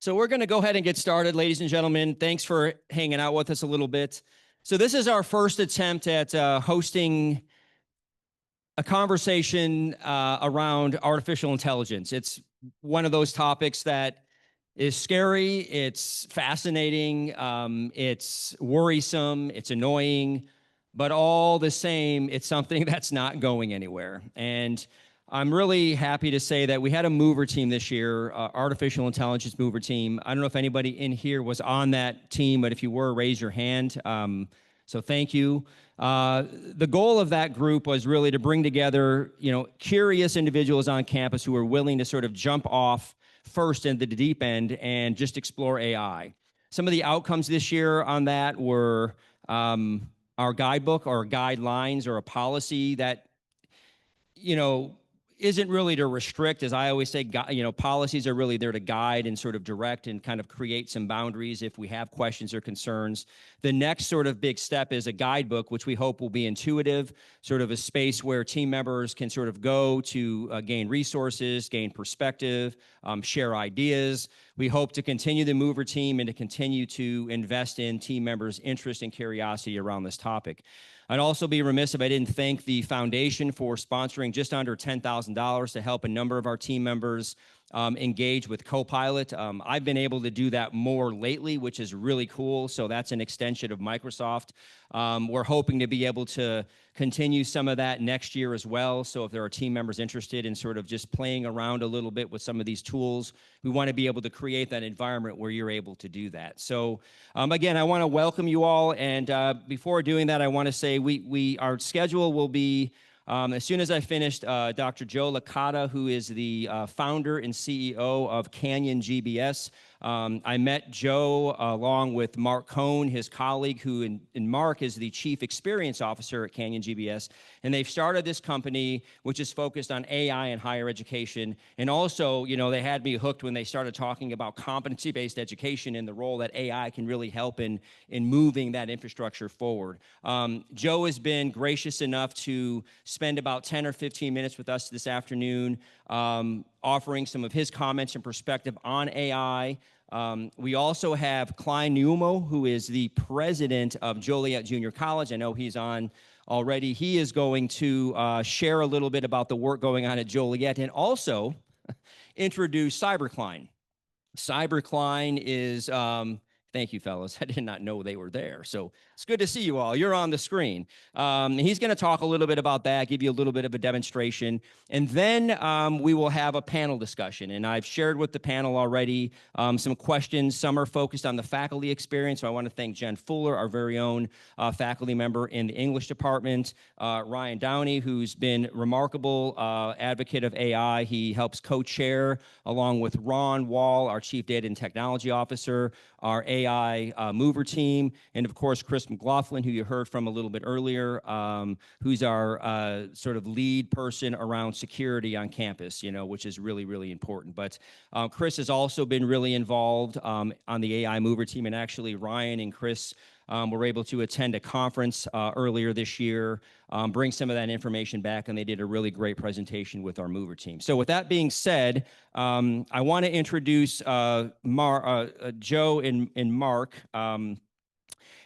So we're going to go ahead and get started, ladies and gentlemen. Thanks for hanging out with us a little bit. So this is our first attempt at hosting a conversation around artificial intelligence. It's one of those topics that is scary, it's fascinating, it's worrisome, it's annoying, but all the same, it's something that's not going anywhere. And I'm really happy to say that we had a mover team this year, artificial intelligence mover team. I don't know if anybody in here was on that team, but if you were, raise your hand. So thank you. The goal of that group was really to bring together, curious individuals on campus who were willing to sort of jump off first into the deep end and just explore AI. Some of the outcomes this year on that were our guidebook or guidelines or a policy that, isn't really to restrict. As I always say, policies are really there to guide and sort of direct and kind of create some boundaries if we have questions or concerns. The next sort of big step is a guidebook, which we hope will be intuitive, sort of a space where team members can sort of go to gain resources, gain perspective, share ideas. We hope to continue the mover team and to continue to invest in team members' interest and curiosity around this topic. I'd also be remiss if I didn't thank the foundation for sponsoring just under $10,000 to help a number of our team members engage with Copilot. I've been able to do that more lately, which is really cool. So that's an extension of Microsoft. We're hoping to be able to continue some of that next year as well. So if there are team members interested in sort of just playing around a little bit with some of these tools, we want to be able to create that environment where you're able to do that. So again, I want to welcome you all. And before doing that, I want to say our schedule will be, as soon as I finished, Dr. Joe Licata, who is the founder and CEO of Canyon GBS. I met Joe along with Mark Koan, his colleague, who Mark is the Chief Experience Officer at Canyon GBS. And they've started this company, which is focused on AI in higher education. And also, they had me hooked when they started talking about competency-based education and the role that AI can really help in moving that infrastructure forward. Joe has been gracious enough to spend about 10 or 15 minutes with us this afternoon, offering some of his comments and perspective on AI. We also have Clyne Namuo, who is the president of Joliet Junior College. I know he's on already. He is going to share a little bit about the work going on at Joliet and also introduce CyberClyne. CyberClyne is, thank you, fellas. I did not know they were there. So it's good to see you all. You're on the screen. He's going to talk a little bit about that, give you a little bit of a demonstration. And then we will have a panel discussion. And I've shared with the panel already some questions. Some are focused on the faculty experience. So I want to thank Jen Fuller, our very own faculty member in the English department. Ryan Downey, who's been remarkable advocate of AI. He helps co-chair along with Ron Wall, our Chief Data and Technology Officer, our AI mover team, and of course, Chris McLaughlin, who you heard from a little bit earlier, who's our sort of lead person around security on campus, which is really, really important. But Chris has also been really involved on the AI mover team, and actually Ryan and Chris were able to attend a conference earlier this year, bring some of that information back, and they did a really great presentation with our mover team. So with that being said, I want to introduce Joe and Mark.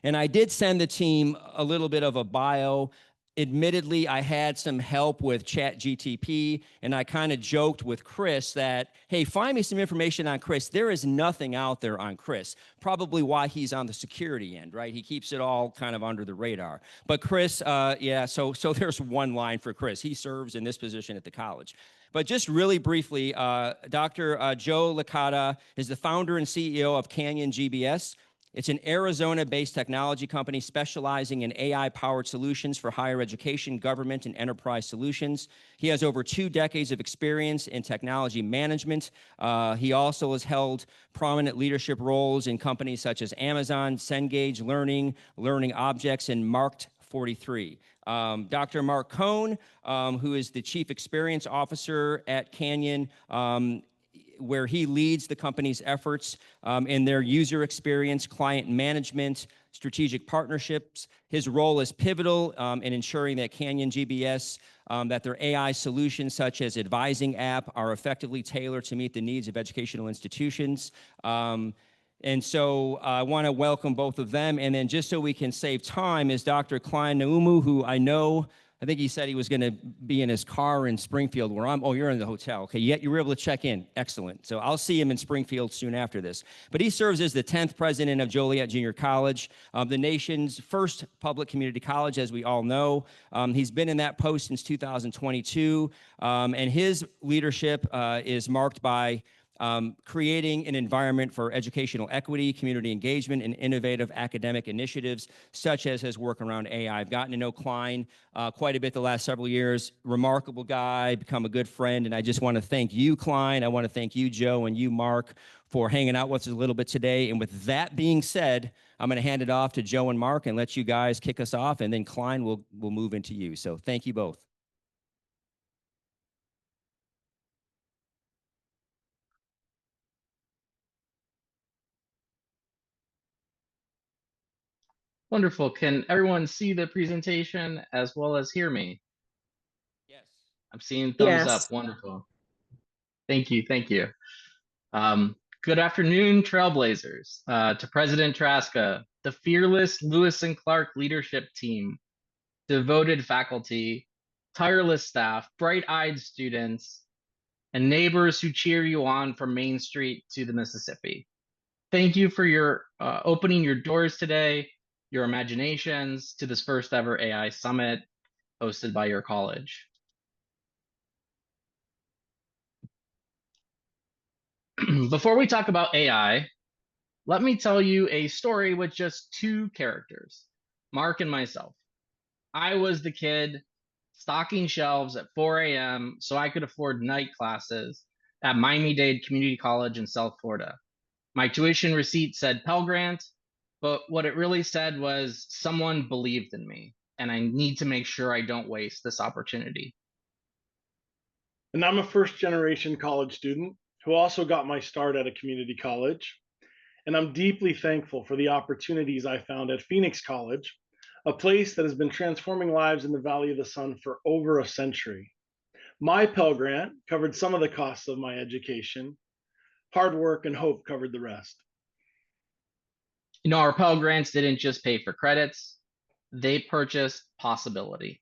And I did send the team a little bit of a bio. Admittedly, I had some help with ChatGTP, and I kind of joked with Chris that, hey, find me some information on Chris. There is nothing out there on Chris, probably why he's on the security end, right? He keeps it all kind of under the radar. But Chris, so there's one line for Chris. He serves in this position at the college. But just really briefly, Dr. Joe Licata is the founder and CEO of Canyon GBS. It's an Arizona-based technology company specializing in AI-powered solutions for higher education, government, and enterprise solutions. He has over 2 decades of experience in technology management. He also has held prominent leadership roles in companies such as Amazon, Cengage Learning, Learning Objects, and Marked 43. Dr. Mark Koan, who is the Chief Experience Officer at Canyon, where he leads the company's efforts in their user experience, client management, strategic partnerships. His role is pivotal in ensuring that Canyon GBS, that their AI solutions such as advising app are effectively tailored to meet the needs of educational institutions. And so I want to welcome both of them. And then just so we can save time is Dr. Clyne Namuo, who I think he said he was going to be in his car in Springfield where I'm. Oh, you're in the hotel. Okay, you were able to check in. Excellent. So I'll see him in Springfield soon after this. But he serves as the 10th president of Joliet Junior College, the nation's first public community college, as we all know. He's been in that post since 2022. And his leadership is marked by creating an environment for educational equity, community engagement, and innovative academic initiatives, such as his work around AI. I've gotten to know Clyne quite a bit the last several years. Remarkable guy, become a good friend, and I just want to thank you, Clyne. I want to thank you, Joe, and you, Mark, for hanging out with us a little bit today. And with that being said, I'm going to hand it off to Joe and Mark and let you guys kick us off, and then Clyne will move into you. So thank you both. Wonderful. Can everyone see the presentation as well as hear me? Yes. I'm seeing thumbs up. Yes. Wonderful. Thank you. Thank you. Good afternoon, Trailblazers. To President Traska, the fearless Lewis and Clark leadership team, devoted faculty, tireless staff, bright-eyed students, and neighbors who cheer you on from Main Street to the Mississippi. Thank you for your opening your doors today, your imaginations to this first ever AI Summit hosted by your college. Before we talk about AI, let me tell you a story with just two characters, Mark and myself. I was the kid stocking shelves at 4 a.m. so I could afford night classes at Miami-Dade Community College in South Florida. My tuition receipt said Pell Grant, but what it really said was someone believed in me, and I need to make sure I don't waste this opportunity. And I'm a first-generation college student who also got my start at a community college. And I'm deeply thankful for the opportunities I found at Phoenix College, a place that has been transforming lives in the Valley of the Sun for over a century. My Pell Grant covered some of the costs of my education. Hard work and hope covered the rest. You know, our Pell Grants didn't just pay for credits, they purchased possibility.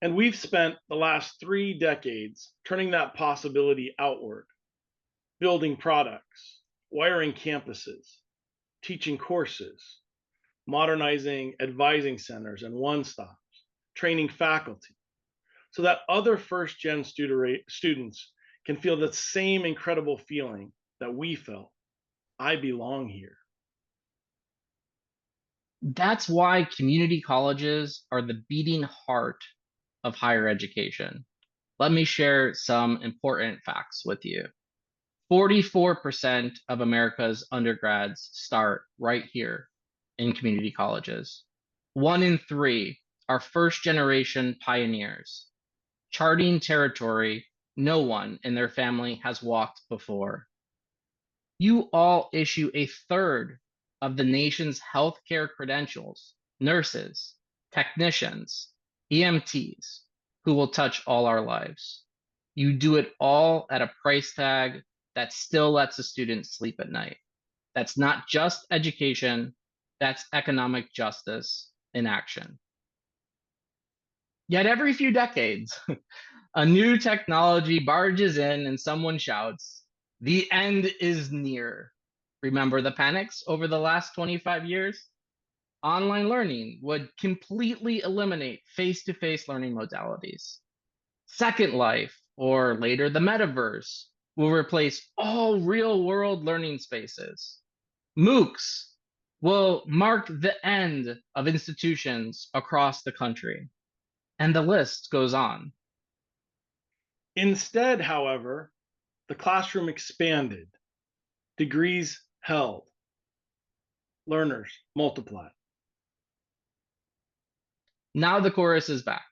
And we've spent the last 3 decades turning that possibility outward, building products, wiring campuses, teaching courses, modernizing advising centers and one-stops, training faculty, so that other first-gen students can feel the same incredible feeling that we felt. I belong here. That's why community colleges are the beating heart of higher education. Let me share some important facts with you. 44% of America's undergrads start right here in community colleges. 1 in 3 are first-generation pioneers, charting territory no one in their family has walked before. You all issue a third of the nation's healthcare credentials, nurses, technicians, EMTs, who will touch all our lives. You do it all at a price tag that still lets a student sleep at night. That's not just education, that's economic justice in action. Yet every few decades, a new technology barges in and someone shouts, "The end is near." Remember the panics over the last 25 years? Online learning would completely eliminate face-to-face learning modalities. Second Life, or later the metaverse, will replace all real-world learning spaces. MOOCs will mark the end of institutions across the country. And the list goes on. Instead, however, the classroom expanded, degrees held, learners multiplied. Now the chorus is back.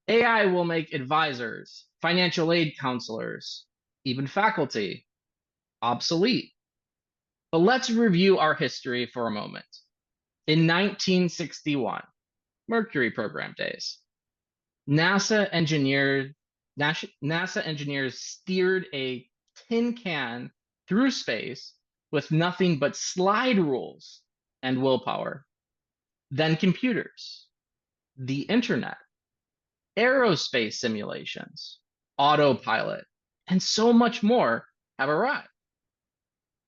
AI will make advisors, financial aid counselors, even faculty obsolete. But let's review our history for a moment. In 1961, Mercury program days, NASA engineers steered a tin can through space with nothing but slide rules and willpower. Then computers, the internet, aerospace simulations, autopilot, and so much more have arrived.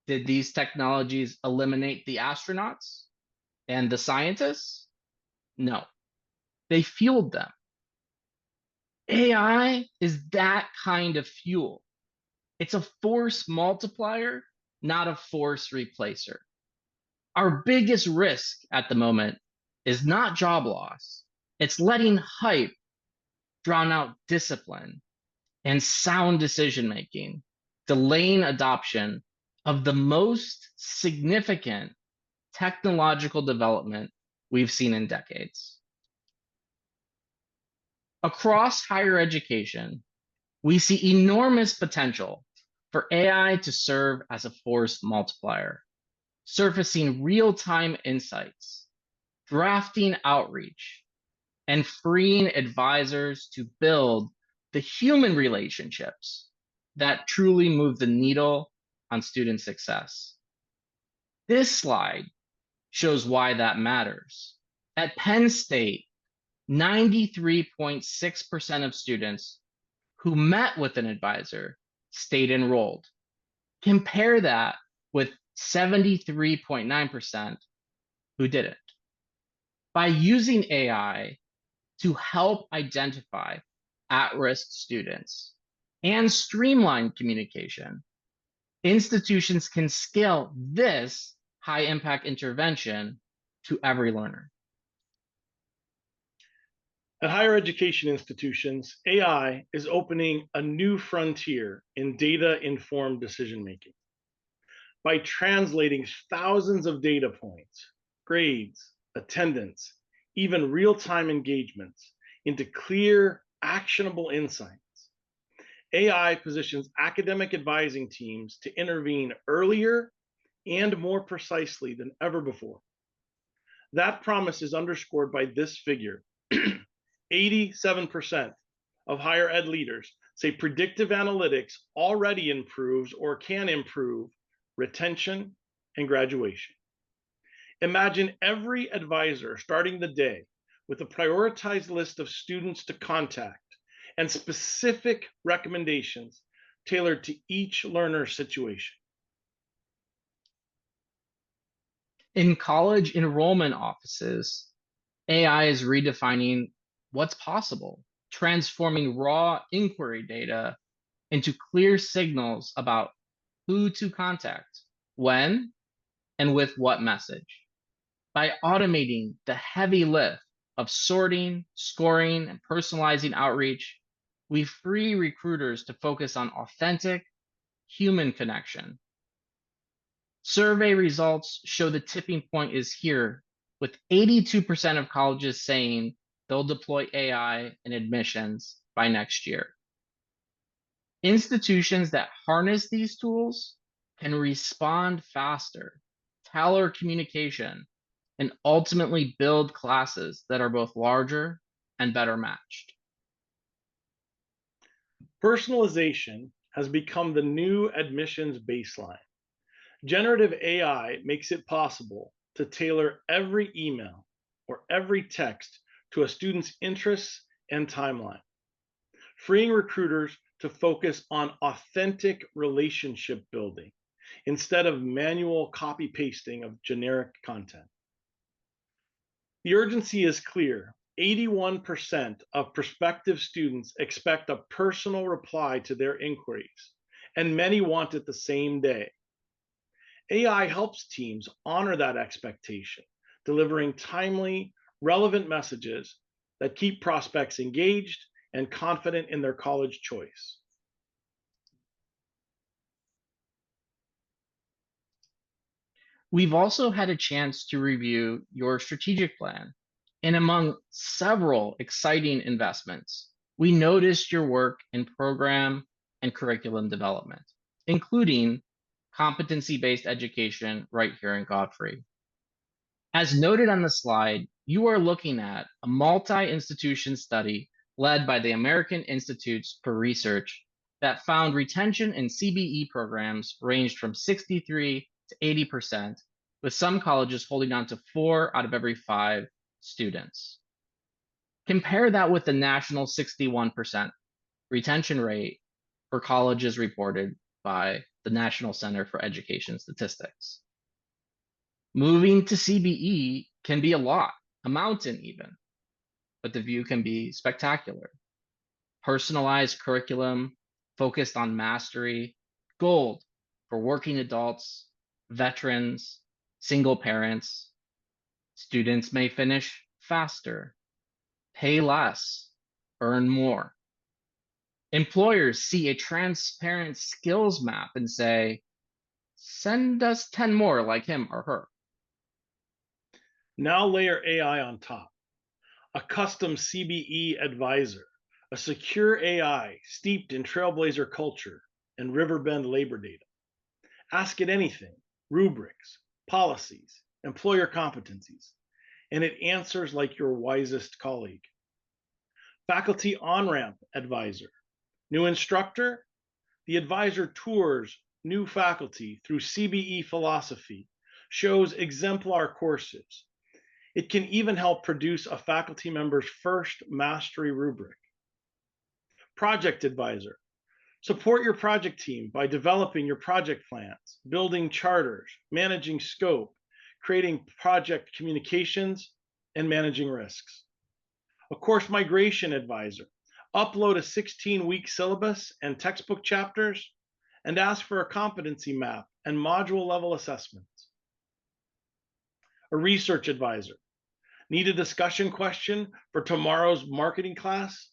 Did these technologies eliminate the astronauts and the scientists? No, they fueled them. AI is that kind of fuel. It's a force multiplier, not a force replacer. Our biggest risk at the moment is not job loss. It's letting hype drown out discipline and sound decision making, delaying adoption of the most significant technological development we've seen in decades. Across higher education, we see enormous potential for AI to serve as a force multiplier, surfacing real-time insights, drafting outreach, and freeing advisors to build the human relationships that truly move the needle on student success. This slide shows why that matters. At Penn State, 93.6% of students who met with an advisor stayed enrolled. Compare that with 73.9% who didn't. By using AI to help identify at-risk students and streamline communication, institutions can scale this high-impact intervention to every learner. At higher education institutions, AI is opening a new frontier in data-informed decision-making. By translating thousands of data points, grades, attendance, even real-time engagements into clear, actionable insights, AI positions academic advising teams to intervene earlier and more precisely than ever before. That promise is underscored by this figure. 87% of higher ed leaders say predictive analytics already improves or can improve retention and graduation. Imagine every advisor starting the day with a prioritized list of students to contact and specific recommendations tailored to each learner's situation. In college enrollment offices, AI is redefining what's possible, transforming raw inquiry data into clear signals about who to contact, when, and with what message. By automating the heavy lift of sorting, scoring, and personalizing outreach, we free recruiters to focus on authentic human connection. Survey results show the tipping point is here, with 82% of colleges saying they'll deploy AI in admissions by next year. Institutions that harness these tools can respond faster, tailor communication, and ultimately build classes that are both larger and better matched. Personalization has become the new admissions baseline. Generative AI makes it possible to tailor every email or every text to a student's interests and timeline, freeing recruiters to focus on authentic relationship building instead of manual copy pasting of generic content. The urgency is clear. 81% of prospective students expect a personal reply to their inquiries, and many want it the same day. AI helps teams honor that expectation, delivering timely, relevant messages that keep prospects engaged and confident in their college choice. We've also had a chance to review your strategic plan, and among several exciting investments, we noticed your work in program and curriculum development, including competency-based education right here in Godfrey. As noted on the slide, you are looking at a multi-institution study led by the American Institutes for Research that found retention in CBE programs ranged from 63 to 80%, with some colleges holding on to 4 out of every 5 students. Compare that with the national 61% retention rate for colleges reported by the National Center for Education Statistics. Moving to CBE can be a mountain even, but the view can be spectacular. Personalized curriculum focused on mastery, gold for working adults, veterans, single parents. Students may finish faster, pay less, earn more. Employers see a transparent skills map and say, send us 10 more like him or her. Now layer AI on top. A custom CBE advisor, a secure AI steeped in Trailblazer culture and Riverbend labor data. Ask it anything, rubrics, policies, employer competencies, and it answers like your wisest colleague. Faculty on-ramp advisor. New instructor? The advisor tours new faculty through CBE philosophy, shows exemplar courses. It can even help produce a faculty member's first mastery rubric. Project advisor. Support your project team by developing your project plans, building charters, managing scope, creating project communications, and managing risks. A course migration advisor. Upload a 16-week syllabus and textbook chapters, and ask for a competency map and module level assessments. A research advisor. Need a discussion question for tomorrow's marketing class?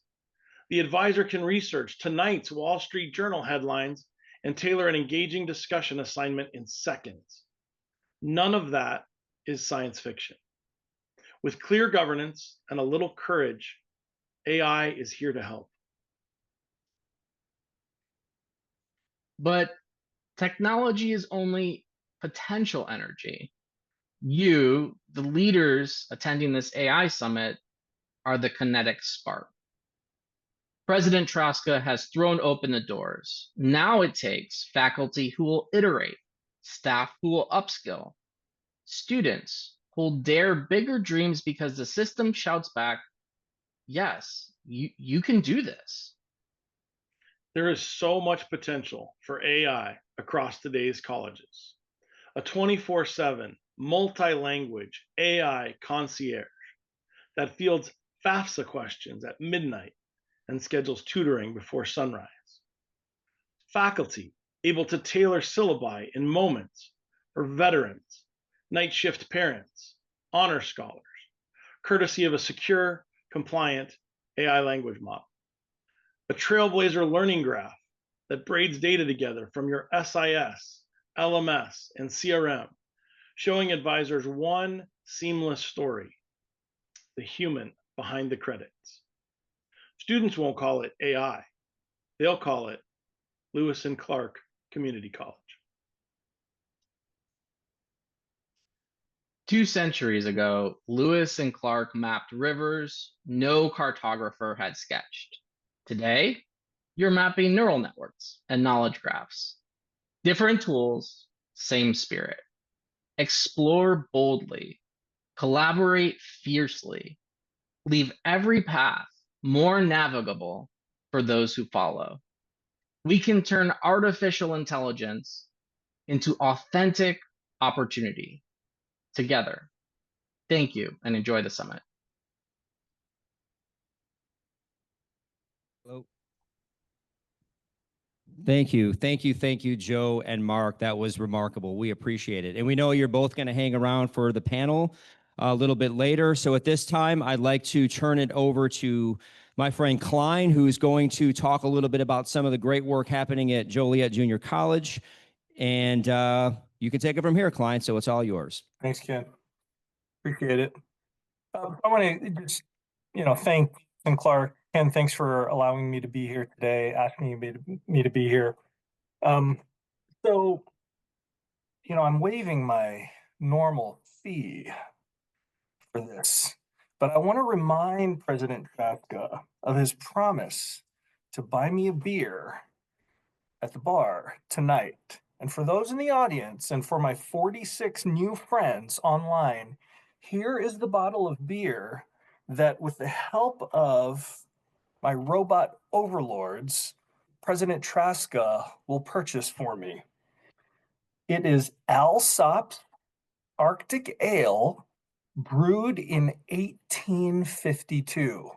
The advisor can research tonight's Wall Street Journal headlines and tailor an engaging discussion assignment in seconds. None of that is science fiction. With clear governance and a little courage, AI is here to help. But technology is only potential energy. You, the leaders attending this AI summit, are the kinetic spark. President Traska has thrown open the doors. Now it takes faculty who will iterate, staff who will upskill, students who will dare bigger dreams because the system shouts back, yes, you can do this. There is so much potential for AI across today's colleges. A 24/7 multi-language AI concierge that fields FAFSA questions at midnight and schedules tutoring before sunrise. Faculty able to tailor syllabi in moments for veterans, night shift parents, honor scholars, courtesy of a secure, compliant AI language model. A Trailblazer learning graph that braids data together from your SIS, LMS, and CRM, showing advisors one seamless story, the human behind the credits. Students won't call it AI. They'll call it Lewis and Clark Community College. 2 centuries ago, Lewis and Clark mapped rivers no cartographer had sketched. Today, you're mapping neural networks and knowledge graphs. Different tools, same spirit. Explore boldly, collaborate fiercely, leave every path more navigable for those who follow. We can turn artificial intelligence into authentic opportunity together. Thank you and enjoy the summit. Hello. Thank you. Thank you. Thank you, Joe and Mark. That was remarkable. We appreciate it. And we know you're both going to hang around for the panel a little bit later. So at this time, I'd like to turn it over to my friend Clyne, who's going to talk a little bit about some of the great work happening at Joliet Junior College. And you can take it from here, Clyne. So it's all yours. Thanks, Ken. Appreciate it. I want to just, thank Ken Clark. Ken, thanks for allowing me to be here today, asking me to be here. So I'm waiving my normal fee for this, but I want to remind President Traska of his promise to buy me a beer at the bar tonight. And for those in the audience and for my 46 new friends online, here is the bottle of beer that, with the help of my robot overlords, President Traska will purchase for me. It is Alsop's Arctic Ale, brewed in 1852.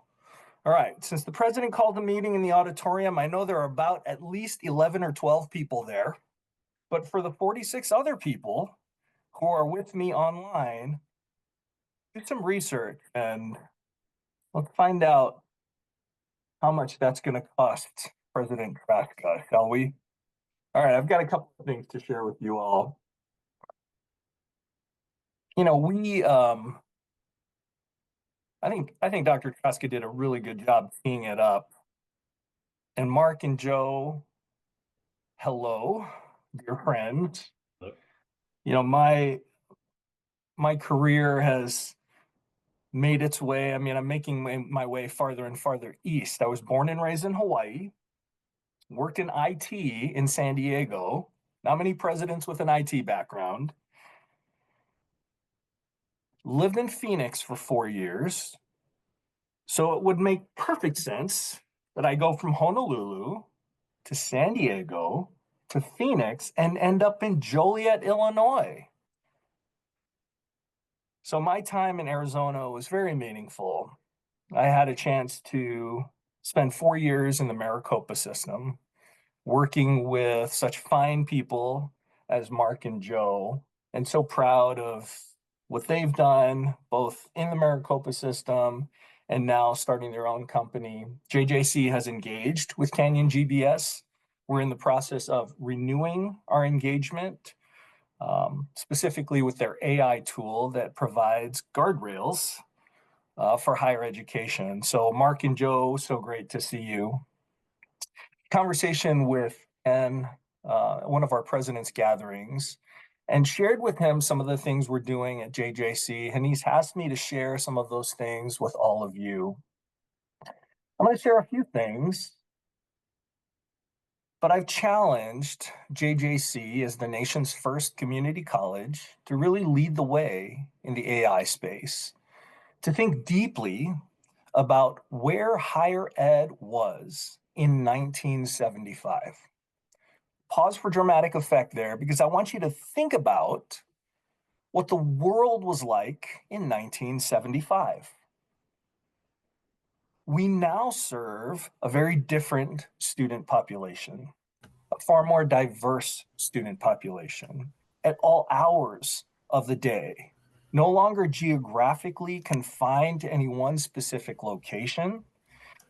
All right, since the president called the meeting in the auditorium, I know there are about at least 11 or 12 people there. But for the 46 other people who are with me online, do some research and let's find out how much that's going to cost President Traska, shall we? All right, I've got a couple of things to share with you all. I think Dr. Traska did a really good job teeing it up. And Mark and Joe, hello, dear friends. My career has made its way. I mean, I'm making my way farther and farther east. I was born and raised in Hawaii, worked in IT in San Diego. Not many presidents with an IT background. Lived in Phoenix for 4 years. So it would make perfect sense that I go from Honolulu to San Diego to Phoenix and end up in Joliet, Illinois. So my time in Arizona was very meaningful. I had a chance to spend 4 years in the Maricopa system, working with such fine people as Mark and Joe, and so proud of what they've done, both in the Maricopa system and now starting their own company. JJC has engaged with Canyon GBS. We're in the process of renewing our engagement, specifically with their AI tool that provides guardrails for higher education. So Mark and Joe, so great to see you. Conversation with Ken, one of our president's gatherings, and shared with him some of the things we're doing at JJC. And he's asked me to share some of those things with all of you. I'm going to share a few things, but I've challenged JJC as the nation's first community college to really lead the way in the AI space, to think deeply about where higher ed was in 1975. Pause for dramatic effect there, because I want you to think about what the world was like in 1975. We now serve a very different student population, a far more diverse student population at all hours of the day, no longer geographically confined to any one specific location,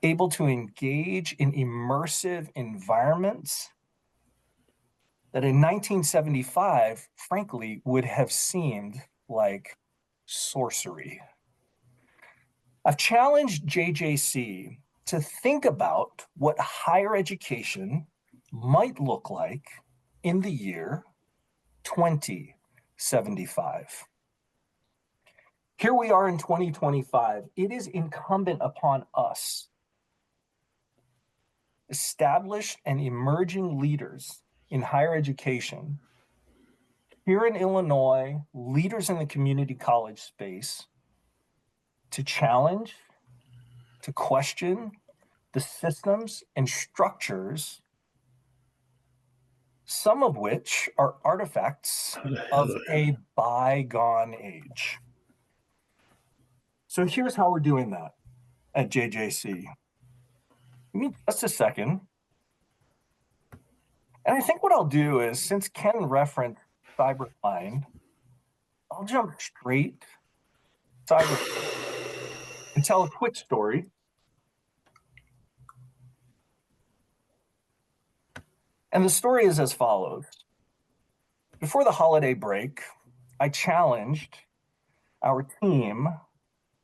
able to engage in immersive environments that in 1975, frankly, would have seemed like sorcery. I've challenged JJC to think about what higher education might look like in the year 2075. Here we are in 2025. It is incumbent upon us, established and emerging leaders in higher education, here in Illinois, leaders in the community college space, to challenge, to question the systems and structures, some of which are artifacts of a bygone age. So here's how we're doing that at JJC. Give me just a second. And I think what I'll do is, since Ken referenced Cybercline, I'll jump straight Cybercline and tell a quick story. And the story is as follows. Before the holiday break, I challenged our team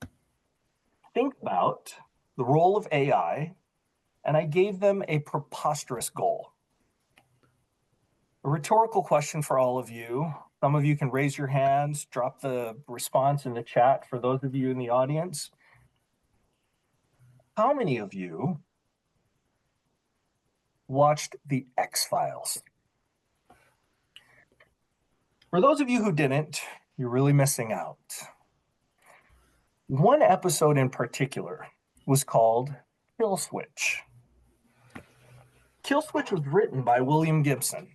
to think about the role of AI, and I gave them a preposterous goal. A rhetorical question for all of you. Some of you can raise your hands, drop the response in the chat for those of you in the audience. How many of you watched The X-Files? For those of you who didn't, you're really missing out. One episode in particular was called Kill Switch. Kill Switch was written by William Gibson,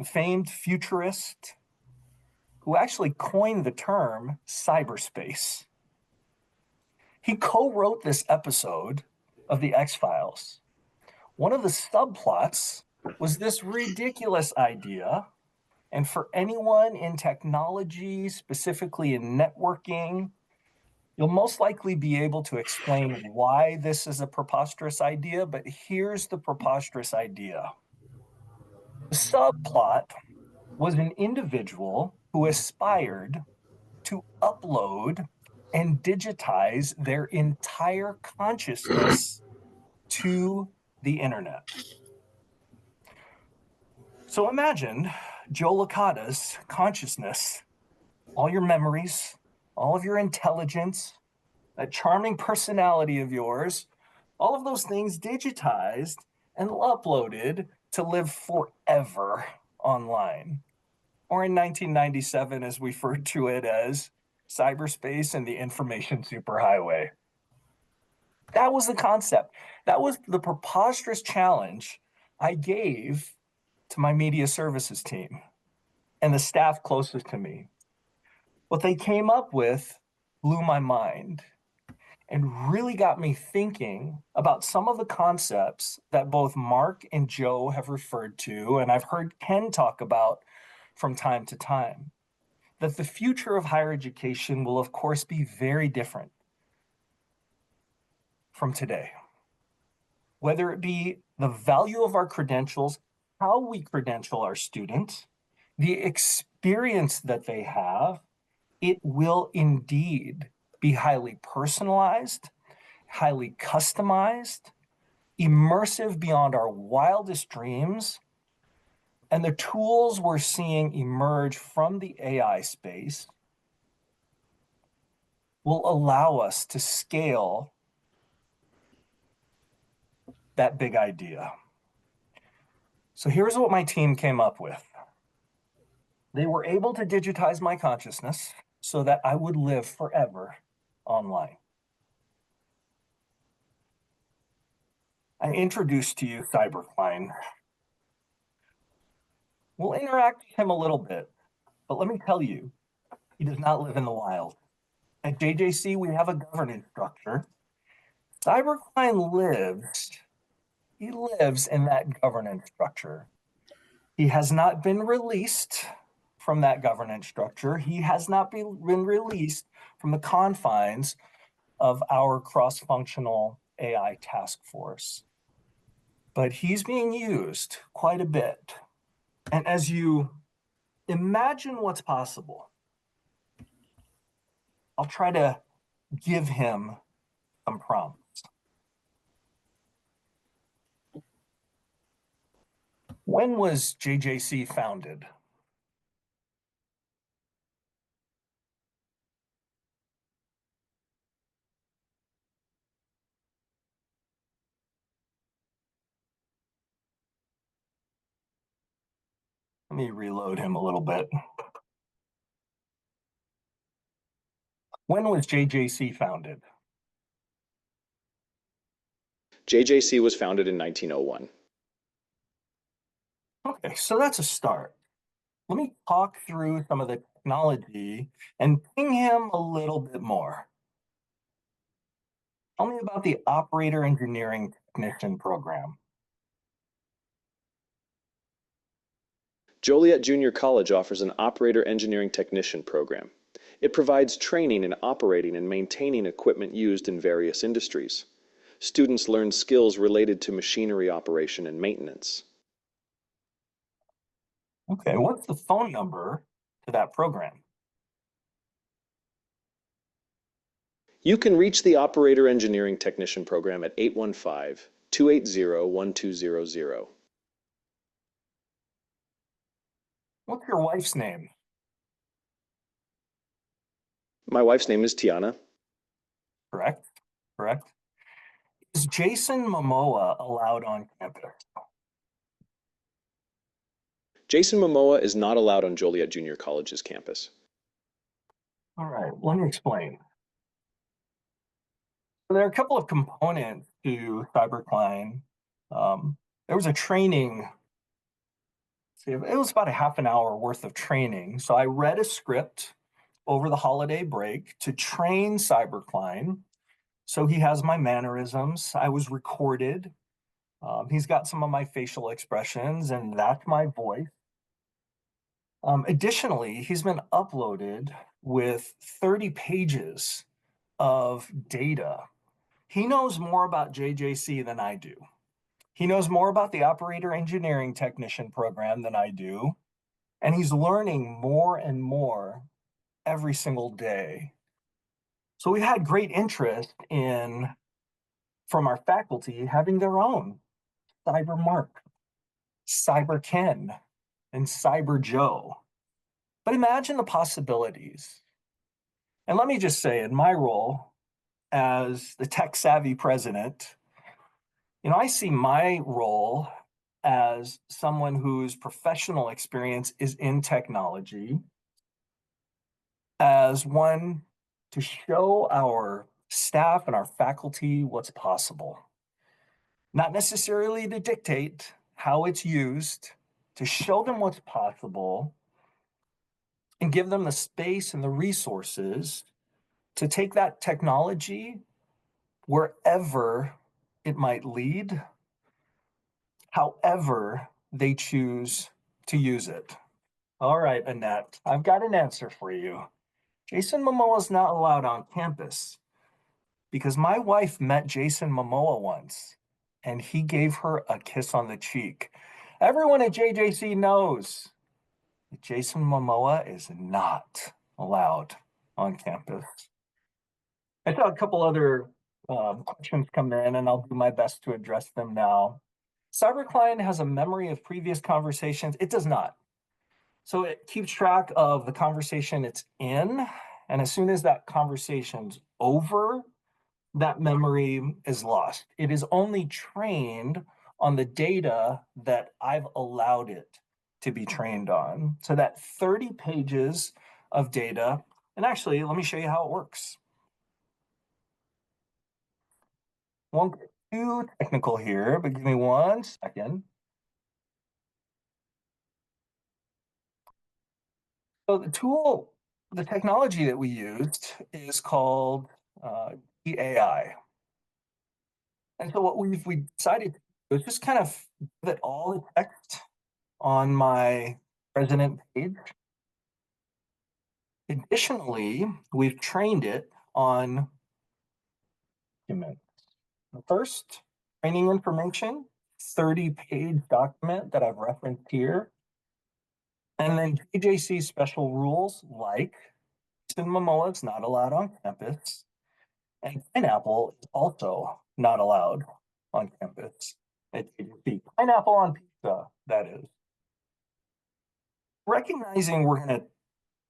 a famed futurist who actually coined the term cyberspace. He co-wrote this episode of The X-Files. One of the subplots was this ridiculous idea, and for anyone in technology, specifically in networking, you'll most likely be able to explain why this is a preposterous idea, but here's the preposterous idea. The subplot was an individual who aspired to upload and digitize their entire consciousness to the internet. So imagine Joe Licata's consciousness, all your memories, all of your intelligence, that charming personality of yours, all of those things digitized and uploaded to live forever online. Or in 1997, as we referred to it as cyberspace and the information superhighway. That was the concept. That was the preposterous challenge I gave to my media services team and the staff closest to me. What they came up with blew my mind and really got me thinking about some of the concepts that both Mark and Joe have referred to, and I've heard Ken talk about from time to time. That the future of higher education will, of course, be very different from today. Whether it be the value of our credentials, how we credential our students, the experience that they have, it will indeed be highly personalized, highly customized, immersive beyond our wildest dreams. And the tools we're seeing emerge from the AI space will allow us to scale that big idea. So here's what my team came up with. They were able to digitize my consciousness so that I would live forever online. I introduced to you Clyne. We'll interact with him a little bit, but let me tell you, he does not live in the wild. At JJC, we have a governance structure. Clyne lives in that governance structure. He has not been released from that governance structure. He has not been released from the confines of our cross-functional AI task force. But he's being used quite a bit. And as you imagine what's possible, I'll try to give him some prompts. When was JJC founded? Let me reload him a little bit. When was JJC founded? JJC was founded in 1901. Okay, so that's a start. Let me talk through some of the technology and ping him a little bit more. Tell me about the Operator Engineering Technician program. Joliet Junior College offers an Operator Engineering Technician program. It provides training in operating and maintaining equipment used in various industries. Students learn skills related to machinery operation and maintenance. Okay, what's the phone number to that program? You can reach the Operator Engineering Technician program at 815-280-1200. What's your wife's name? My wife's name is Tiana. Correct. Correct. Is Jason Momoa allowed on campus? Jason Momoa is not allowed on Joliet Junior College's campus. All right, let me explain. There are a couple of components to CyberCline. There was a training, it was about a half an hour worth of training. So I read a script over the holiday break to train CyberCline. So he has my mannerisms. I was recorded. He's got some of my facial expressions, and that's my voice. Additionally, he's been uploaded with 30 pages of data. He knows more about JJC than I do. He knows more about the operator engineering technician program than I do. And he's learning more and more every single day. So we had great interest in, from our faculty, having their own Cyber Mark, Cyber Ken, and Cyber Joe. But imagine the possibilities. And let me just say, in my role as the tech savvy president, I see my role as someone whose professional experience is in technology, as one to show our staff and our faculty what's possible. Not necessarily to dictate how it's used, to show them what's possible and give them the space and the resources to take that technology wherever it might lead, however they choose to use it. All right, Annette, I've got an answer for you. Jason Momoa is not allowed on campus because my wife met Jason Momoa once and he gave her a kiss on the cheek. Everyone at JJC knows that Jason Momoa is not allowed on campus. I saw a couple other questions come in, and I'll do my best to address them now. CyberCline has a memory of previous conversations. It does not. So it keeps track of the conversation it's in, and as soon as that conversation's over, that memory is lost. It is only trained on the data that I've allowed it to be trained on. So that 30 pages of data, and actually, let me show you how it works. Won't get too technical here, but give me 1 second. So the technology that we used is called AI. And so what we decided to do is just kind of give it all the text on my president page. Additionally, we've trained it on documents. The first, training information, 30-page document that I've referenced here. And then JJC special rules like Jason Momoa is not allowed on campus, and pineapple is also not allowed on campus at JJC. Pineapple on pizza, that is. Recognizing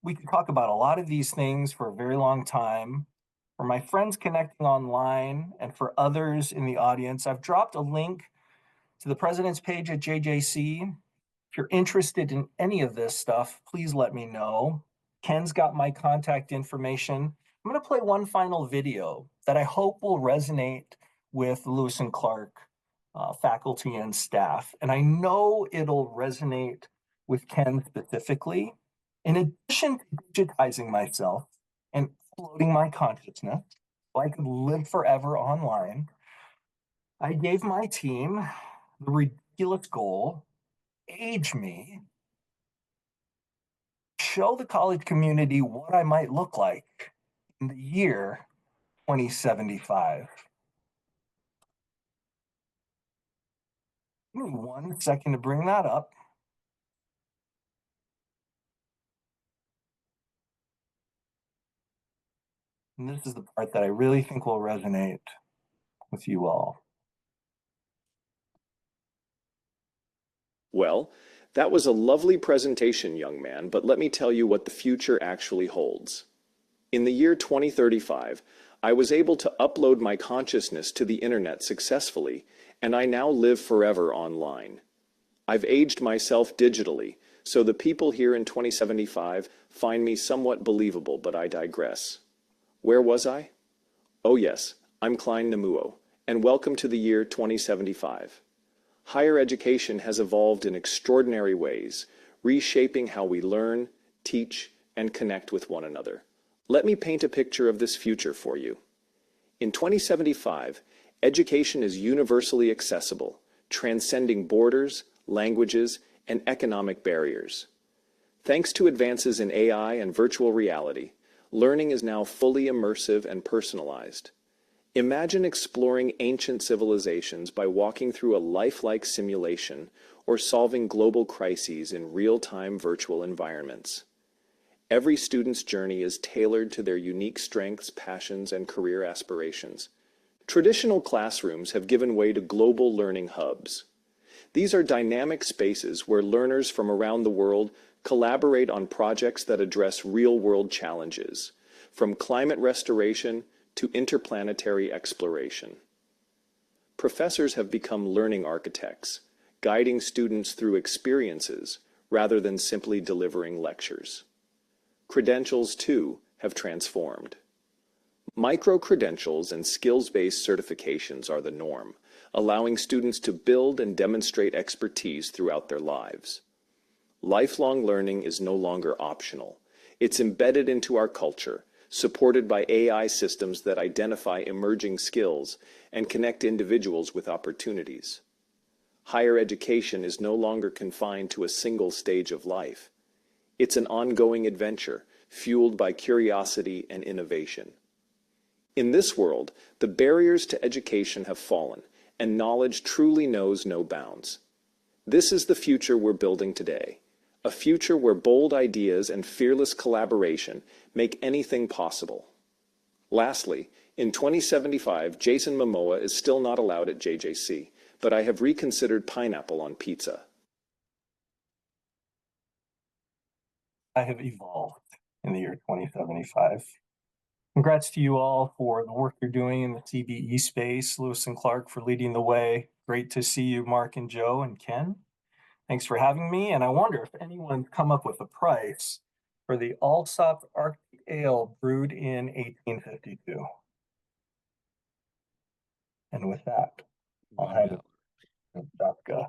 we could talk about a lot of these things for a very long time. For my friends connecting online and for others in the audience, I've dropped a link to the president's page at JJC. If you're interested in any of this stuff, please let me know. Ken's got my contact information. I'm going to play one final video that I hope will resonate with Lewis and Clark faculty and staff. And I know it'll resonate with Ken specifically. In addition to digitizing myself and uploading my consciousness so I could live forever online, I gave my team the ridiculous goal: age me, show the college community what I might look like in the year 2075. Give me 1 second to bring that up. And this is the part that I really think will resonate with you all. Well, That was a lovely presentation, young man, but let me tell you what the future actually holds. In the year 2035, I was able to upload my consciousness to the internet successfully, and I now live forever online. I've aged myself digitally, so the people here in 2075 find me somewhat believable, but I digress. Where was I? Oh yes, I'm Clyne Namuo, and welcome to the year 2075. Higher education has evolved in extraordinary ways, reshaping how we learn, teach, and connect with one another. Let me paint a picture of this future for you. In 2075, education is universally accessible, transcending borders, languages, and economic barriers. Thanks to advances in AI and virtual reality, learning is now fully immersive and personalized. Imagine exploring ancient civilizations by walking through a lifelike simulation or solving global crises in real-time virtual environments. Every student's journey is tailored to their unique strengths, passions, and career aspirations. Traditional classrooms have given way to global learning hubs. These are dynamic spaces where learners from around the world collaborate on projects that address real-world challenges, from climate restoration to interplanetary exploration. Professors have become learning architects, guiding students through experiences rather than simply delivering lectures. Credentials, too, have transformed. Micro-credentials and skills-based certifications are the norm, allowing students to build and demonstrate expertise throughout their lives. Lifelong learning is no longer optional. It's embedded into our culture, supported by AI systems that identify emerging skills and connect individuals with opportunities. Higher education is no longer confined to a single stage of life. It's an ongoing adventure, fueled by curiosity and innovation. In this world, the barriers to education have fallen, and knowledge truly knows no bounds. This is the future we're building today, a future where bold ideas and fearless collaboration make anything possible. Lastly, in 2075, Jason Momoa is still not allowed at JJC, but I have reconsidered pineapple on pizza. I have evolved in the year 2075. Congrats to you all for the work you're doing in the CBE space. Lewis and Clark for leading the way. Great to see you, Mark and Joe and Ken. Thanks for having me. And I wonder if anyone's come up with a price for the Allsop Arctic Ale brewed in 1852. And with that, I'll have it. Dr.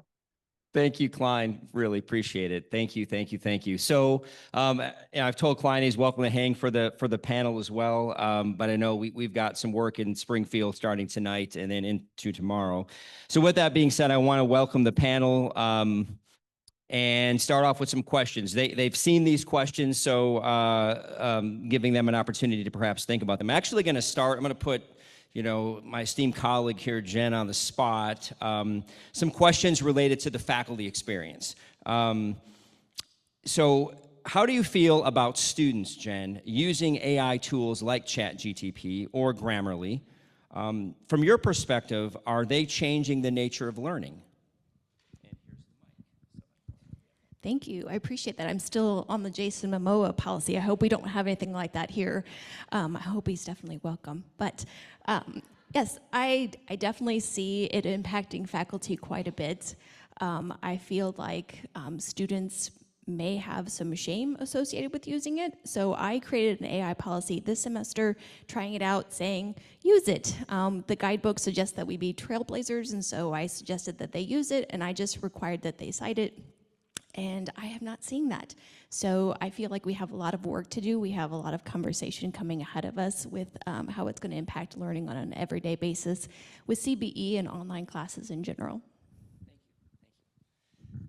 Thank you, Clyne. Really appreciate it. Thank you, thank you, thank you. So I've told Clyne he's welcome to hang for the panel as well. But I know we've got some work in Springfield starting tonight and then into tomorrow. So with that being said, I want to welcome the panel and start off with some questions. They've seen these questions, so giving them an opportunity to perhaps think about them. I'm actually going to start. I'm going to put my esteemed colleague here, Jen, on the spot, some questions related to the faculty experience. So how do you feel about students, Jen, using AI tools like ChatGTP or Grammarly? From your perspective, are they changing the nature of learning? Thank you. I appreciate that. I'm still on the Jason Momoa policy. I hope we don't have anything like that here. I hope he's definitely welcome. But yes, I definitely see it impacting faculty quite a bit. I feel like students may have some shame associated with using it. So I created an AI policy this semester, trying it out, saying, use it. The guidebook suggests that we be trailblazers, and so I suggested that they use it, and I just required that they cite it. And I have not seen that. So I feel like we have a lot of work to do. We have a lot of conversation coming ahead of us with how it's going to impact learning on an everyday basis with CBE and online classes in general.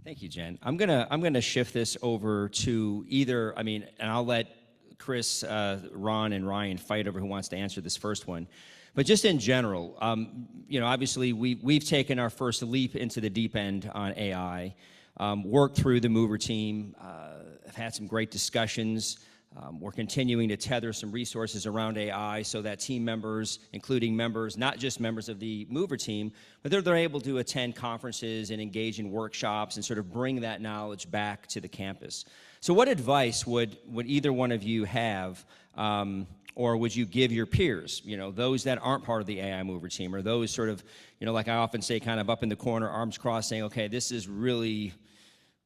Thank you, Jen. I'm gonna shift this over to either, and I'll let Chris, Ron, and Ryan fight over who wants to answer this first one. But just in general, obviously we've taken our first leap into the deep end on AI. Worked through the mover team, have had some great discussions, We're continuing to tether some resources around AI so that team members, including members, not just members of the mover team, but they're able to attend conferences and engage in workshops and sort of bring that knowledge back to the campus. So what advice would either one of you have, or would you give your peers, those that aren't part of the AI mover team, or those sort of, like I often say, kind of up in the corner, arms crossed, saying, okay, this is really,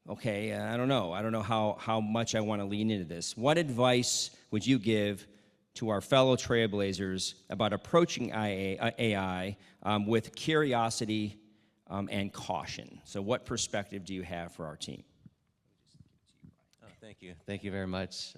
okay, I don't know how much I want to lean into this. What advice would you give to our fellow trailblazers about approaching AI with curiosity and caution? So what perspective do you have for our team? Oh, thank you. Thank you very much.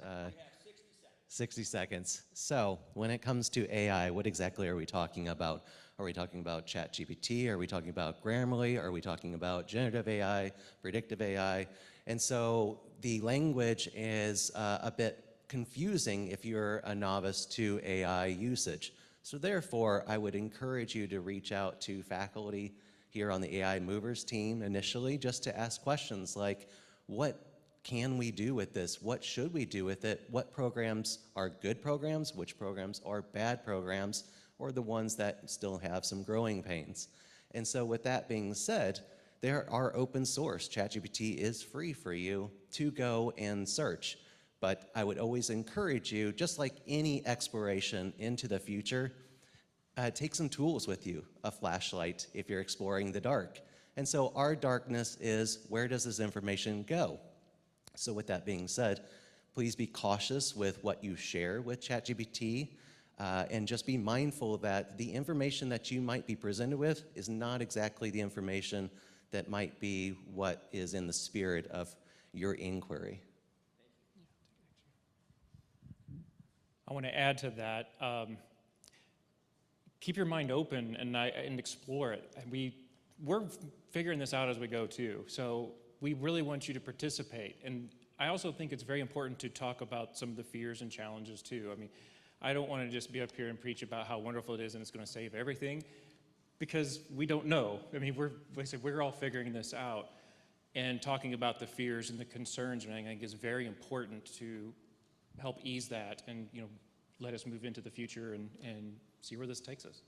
60 seconds. So when it comes to AI, what exactly are we talking about? Are we talking about ChatGPT? Are we talking about Grammarly? Are we talking about generative AI, predictive AI? And so the language is a bit confusing if you're a novice to AI usage. So therefore, I would encourage you to reach out to faculty here on the AI Movers team initially, just to ask questions like, what can we do with this? What should we do with it? What programs are good programs? Which programs are bad programs? Or the ones that still have some growing pains? And so with that being said, there are open source. ChatGPT is free for you to go and search. But I would always encourage you, just like any exploration into the future, take some tools with you, a flashlight if you're exploring the dark. And so our darkness is, where does this information go? So with that being said, please be cautious with what you share with ChatGPT, and just be mindful that the information that you might be presented with is not exactly the information that might be what is in the spirit of your inquiry. I want to add to that. Keep your mind open and explore it. We're figuring this out as we go too. So we really want you to participate. And I also think it's very important to talk about some of the fears and challenges too. I mean, I don't want to just be up here and preach about how wonderful it is and it's going to save everything, because we don't know. I mean, we're all figuring this out, and talking about the fears and the concerns, I think, is very important to help ease that and let us move into the future and see where this takes us.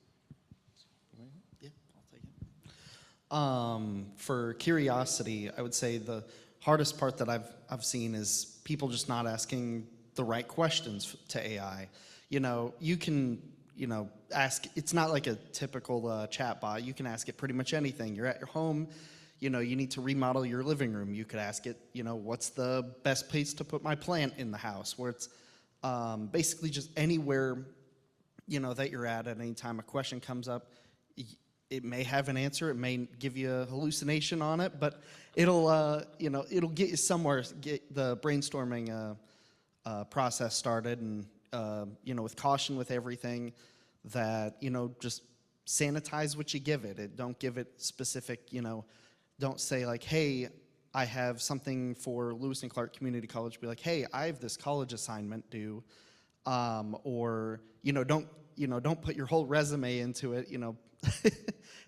Yeah, I'll take it. For curiosity, I would say the hardest part that I've seen is people just not asking the right questions to AI. You can, ask, it's not like a typical chat bot. You can ask it pretty much anything. You're at your home, you need to remodel your living room. You could ask it, what's the best place to put my plant in the house, where it's basically just anywhere, that you're at any time a question comes up. It may have an answer. It may give you a hallucination on it, but it'll get you somewhere, get the brainstorming process started, and with caution with everything, that just sanitize what you give it. Don't give it specific, don't say like, hey, I have something for Lewis and Clark Community College. Be like, hey, I have this college assignment due, or don't put your whole resume into it.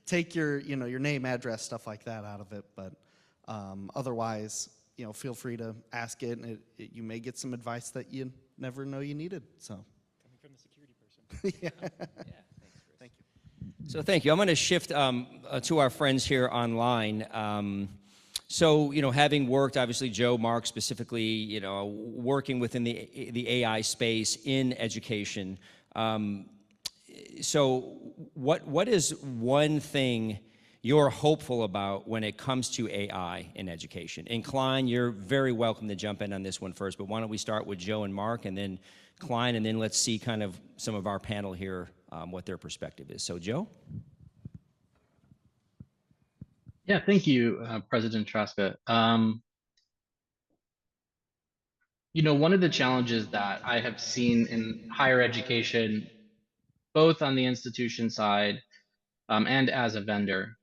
Take your your name, address, stuff like that out of it. But otherwise, feel free to ask it, and you may get some advice that you never know you needed. So coming from the security person. Yeah. Yeah. Thank you. So thank you. I'm going to shift to our friends here online. So, having worked, obviously, Joe, Mark, specifically, working within the AI space in education. So what is one thing you're hopeful about when it comes to AI in education? And Clyne, you're very welcome to jump in on this one first, but why don't we start with Joe and Mark, and then Clyne, and then let's see kind of some of our panel here, what their perspective is. So Joe? Yeah, thank you, President Traska. One of the challenges that I have seen in higher education, both on the institution side and as a vendor,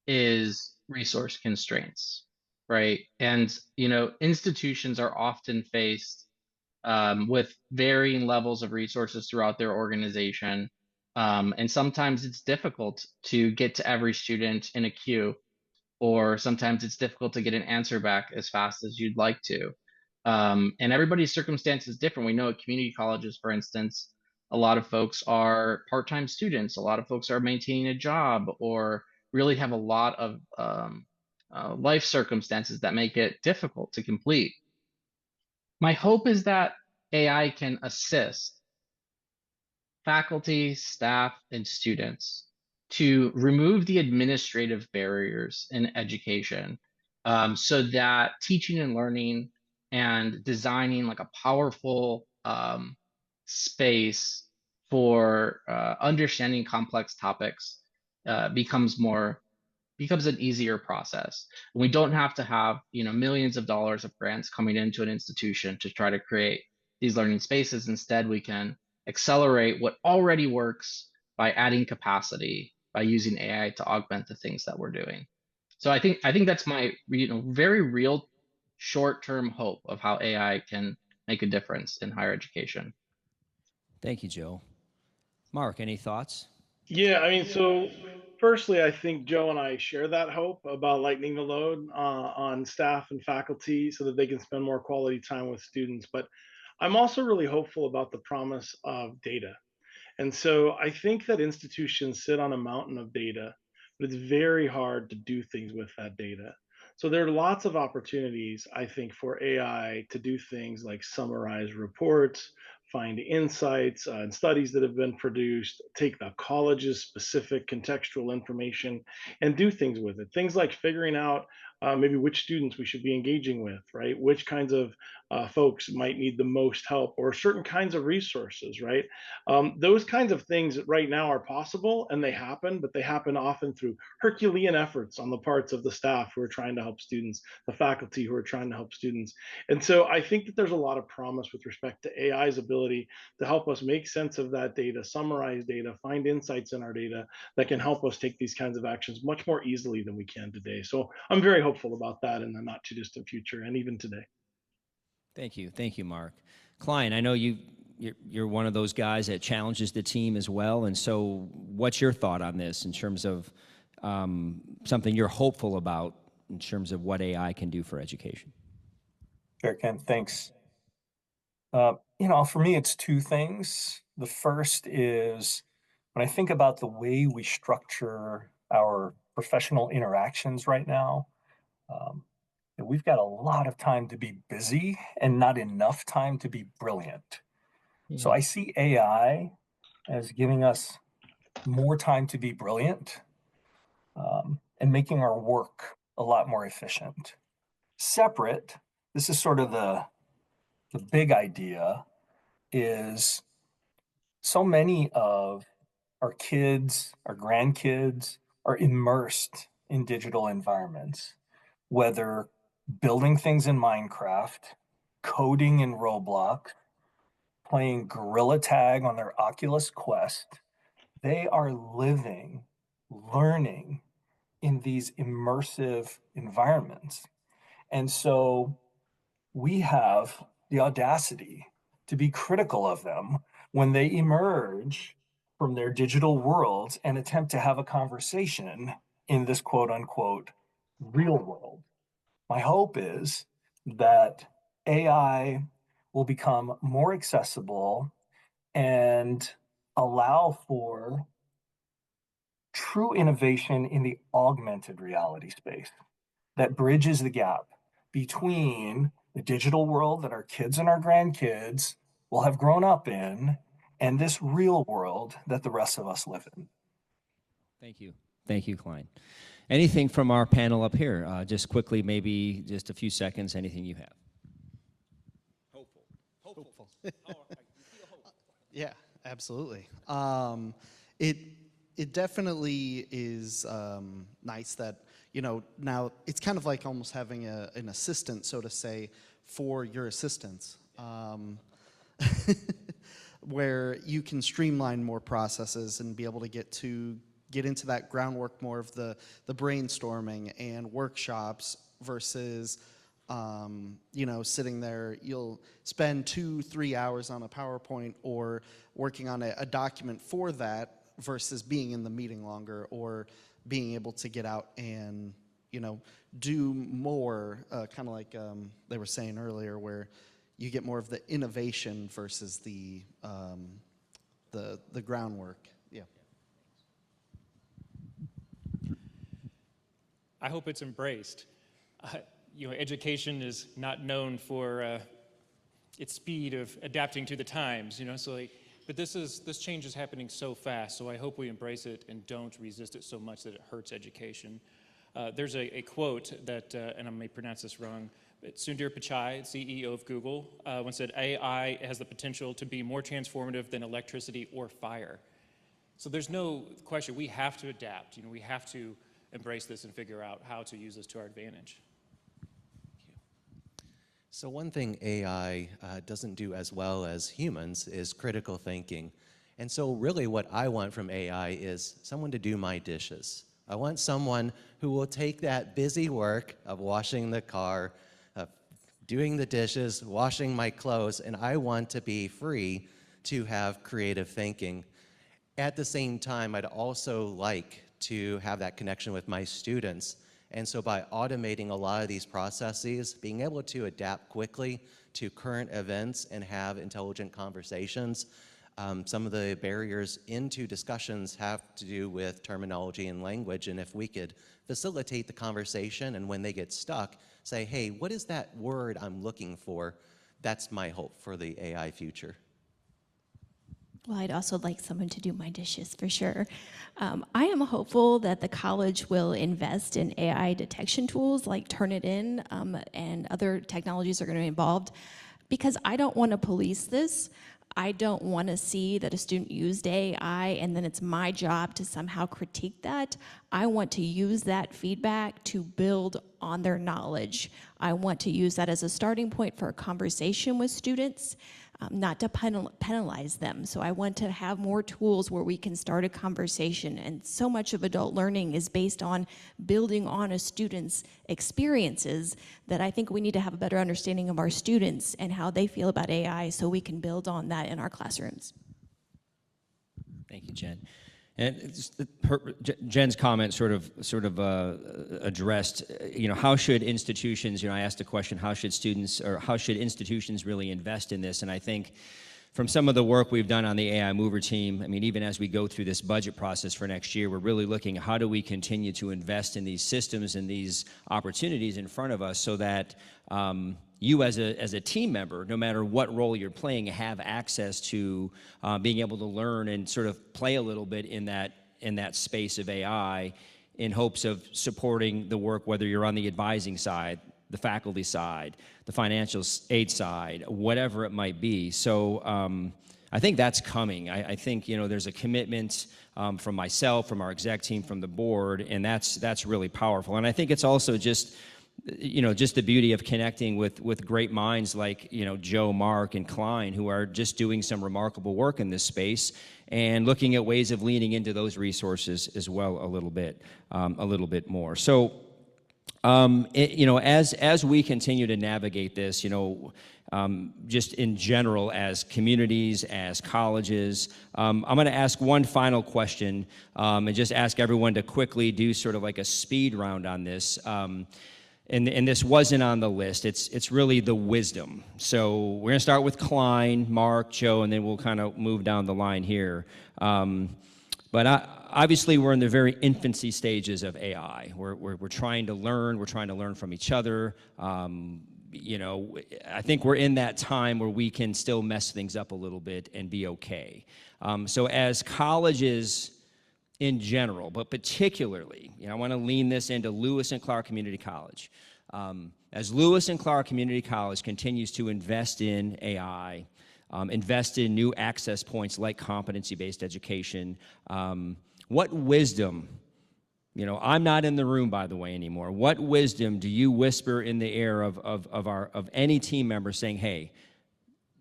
is resource constraints, right? And, institutions are often faced with varying levels of resources throughout their organization. And sometimes it's difficult to get to every student in a queue, or sometimes it's difficult to get an answer back as fast as you'd like to. And everybody's circumstance is different. We know at community colleges, for instance, a lot of folks are part-time students. A lot of folks are maintaining a job or really have a lot of life circumstances that make it difficult to complete. My hope is that AI can assist faculty, staff, and students to remove the administrative barriers in education, so that teaching and learning and designing like a powerful space for understanding complex topics becomes an easier process. We don't have to have, millions of dollars of grants coming into an institution to try to create these learning spaces. Instead, we can accelerate what already works by adding capacity, by using AI to augment the things that we're doing. So I think that's my, very real short-term hope of how AI can make a difference in higher education. Thank you, Joe. Mark, any thoughts? Yeah, I mean, so firstly, I think Joe and I share that hope about lightening the load on staff and faculty so that they can spend more quality time with students. But I'm also really hopeful about the promise of data. And so I think that institutions sit on a mountain of data, but it's very hard to do things with that data. So there are lots of opportunities, I think, for AI to do things like summarize reports, find insights and studies that have been produced, take the college's specific contextual information and do things with it. Things like figuring out maybe which students we should be engaging with, right? Which kinds of folks might need the most help or certain kinds of resources, right? Those kinds of things right now are possible and they happen, but they happen often through Herculean efforts on the parts of the staff who are trying to help students, the faculty who are trying to help students. And so I think that there's a lot of promise with respect to AI's ability to help us make sense of that data, summarize data, find insights in our data that can help us take these kinds of actions much more easily than we can today. So I'm very hopeful about that in the not too distant future and even today. Thank you, Mark. Clyne, I know you're one of those guys that challenges the team as well, and so what's your thought on this in terms of something you're hopeful about in terms of what AI can do for education? Sure, Ken, thanks. For me, it's two things. The first is when I think about the way we structure our professional interactions right now, um, we've got a lot of time to be busy and not enough time to be brilliant. So I see AI as giving us more time to be brilliant, and making our work a lot more efficient. Separate, this is sort of the big idea, is so many of our kids, our grandkids are immersed in digital environments, whether building things in Minecraft, coding in Roblox, playing gorilla tag on their Oculus Quest. They are living, learning in these immersive environments. And so we have the audacity to be critical of them when they emerge from their digital worlds and attempt to have a conversation in this quote unquote real world. My hope is that AI will become more accessible and allow for true innovation in the augmented reality space that bridges the gap between the digital world that our kids and our grandkids will have grown up in and this real world that the rest of us live in. Thank you, Clyne. Anything from our panel up here? Just quickly, maybe just a few seconds, anything you have? Hopeful. Yeah, absolutely. It definitely is nice that, now it's kind of like almost having an assistant, so to say, for your assistants, where you can streamline more processes and be able to get into that groundwork more of the brainstorming and workshops versus sitting there. You'll spend 2-3 hours on a PowerPoint or working on a document for that versus being in the meeting longer or being able to get out and do more, kind of like they were saying earlier, where you get more of the innovation versus the groundwork. Yeah. I hope it's embraced. Education is not known for its speed of adapting to the times, but this change is happening so fast, so I hope we embrace it and don't resist it so much that it hurts education. There's a quote that, and I may pronounce this wrong, but Sundar Pichai, CEO of Google, once said, AI has the potential to be more transformative than electricity or fire. So there's no question, we have to adapt. We have to embrace this and figure out how to use this to our advantage. So one thing AI doesn't do as well as humans is critical thinking. And so really what I want from AI is someone to do my dishes. I want someone who will take that busy work of washing the car, doing the dishes, washing my clothes, and I want to be free to have creative thinking. At the same time, I'd also like to have that connection with my students. And so by automating a lot of these processes, being able to adapt quickly to current events and have intelligent conversations, some of the barriers into discussions have to do with terminology and language, and if we could facilitate the conversation and when they get stuck, say, hey, what is that word I'm looking for? That's my hope for the AI future. Well, I'd also like someone to do my dishes for sure. I am hopeful that the college will invest in AI detection tools like Turnitin and other technologies are going to be involved, because I don't want to police this. I don't want to see that a student used AI and then it's my job to somehow critique that. I want to use that feedback to build on their knowledge. I want to use that as a starting point for a conversation with students, not to penalize them. So I want to have more tools where we can start a conversation. And so much of adult learning is based on building on a student's experiences that I think we need to have a better understanding of our students and how they feel about AI so we can build on that in our classrooms. Thank you, Jen. And Jen's comment sort of addressed, how should institutions, I asked the question, how should institutions really invest in this? And I think from some of the work we've done on the AI Mover team, even as we go through this budget process for next year, we're really looking at how do we continue to invest in these systems and these opportunities in front of us so that you as a team member, no matter what role you're playing, have access to being able to learn and sort of play a little bit in that space of AI in hopes of supporting the work, whether you're on the advising side, the faculty side, the financial aid side, whatever it might be. So I think that's coming. I think there's a commitment from myself, from our exec team, from the board, and that's really powerful. And I think it's also just the beauty of connecting with great minds like, Joe, Mark, and Clyne, who are just doing some remarkable work in this space and looking at ways of leaning into those resources as well a little bit more. So, as we continue to navigate this, just in general as communities, as colleges, I'm going to ask one final question and just ask everyone to quickly do sort of like a speed round on this. And this wasn't on the list. It's really the wisdom. So we're going to start with Clyne, Mark, Joe, and then we'll kind of move down the line here. But obviously, we're in the very infancy stages of AI. We're trying to learn. We're trying to learn from each other. I think we're in that time where we can still mess things up a little bit and be okay. So as colleges in general, but particularly, I want to lean this into Lewis and Clark Community College. As Lewis and Clark Community College continues to invest in AI, invest in new access points like competency-based education, what wisdom, I'm not in the room, by the way, anymore. What wisdom do you whisper in the ear of any team member saying, hey,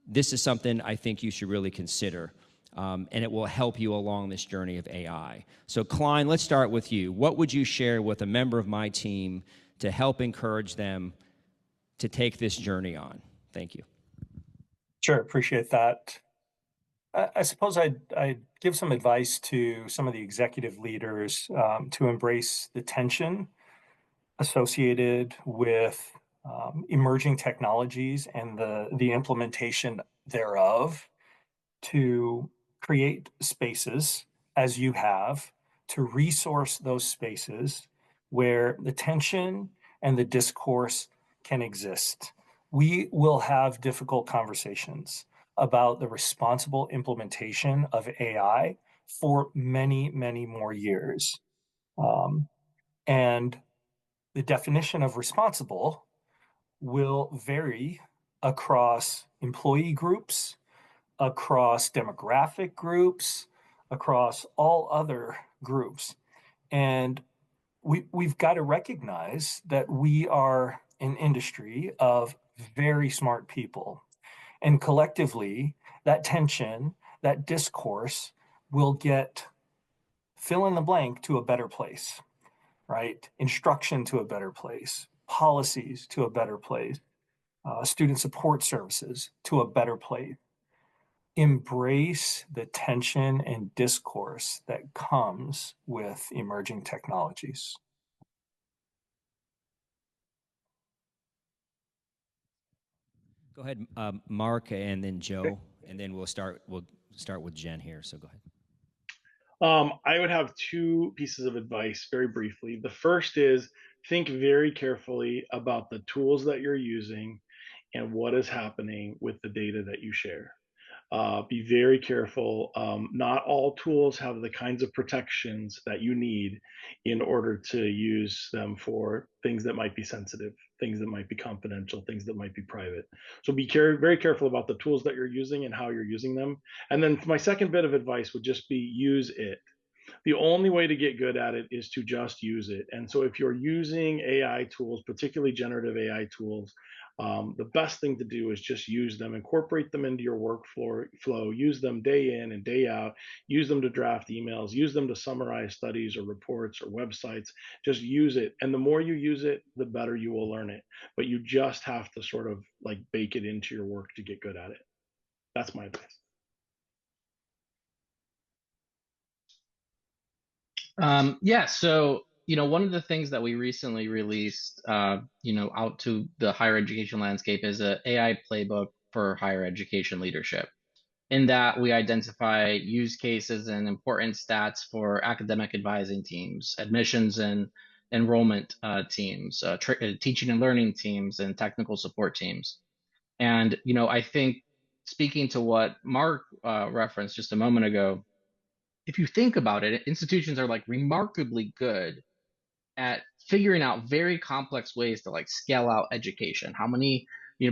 this is something I think you should really consider? And it will help you along this journey of AI. So Clyne, let's start with you. What would you share with a member of my team to help encourage them to take this journey on? Thank you. Sure, appreciate that. I suppose I'd give some advice to some of the executive leaders to embrace the tension associated with emerging technologies and the implementation thereof to create spaces as you have to resource those spaces where the tension and the discourse can exist. We will have difficult conversations about the responsible implementation of AI for many, many more years. And the definition of responsible will vary across employee groups, across demographic groups, across all other groups. And we've got to recognize that we are an industry of very smart people. And collectively, that tension, that discourse will get fill in the blank to a better place, right? Instruction to a better place, policies to a better place, student support services to a better place. Embrace the tension and discourse that comes with emerging technologies. Go ahead, Mark, and then Joe, and then we'll start with Jen here. So go ahead. I would have two pieces of advice very briefly. The first is think very carefully about the tools that you're using and what is happening with the data that you share. Be very careful. Not all tools have the kinds of protections that you need in order to use them for things that might be sensitive, things that might be confidential, things that might be private. So be very careful about the tools that you're using and how you're using them. And then my second bit of advice would just be use it. The only way to get good at it is to just use it. And so if you're using AI tools, particularly generative AI tools, the best thing to do is just use them, incorporate them into your workflow, use them day in and day out, use them to draft emails, use them to summarize studies or reports or websites, just use it. And the more you use it, the better you will learn it. But you just have to sort of like bake it into your work to get good at it. That's my advice. Yeah, so one of the things that we recently released, out to the higher education landscape is a AI playbook for higher education leadership. In that, we identify use cases and important stats for academic advising teams, admissions and enrollment teams, teaching and learning teams, and technical support teams. And I think speaking to what Mark referenced just a moment ago, if you think about it, institutions are like remarkably good at figuring out very complex ways to like scale out education. How many,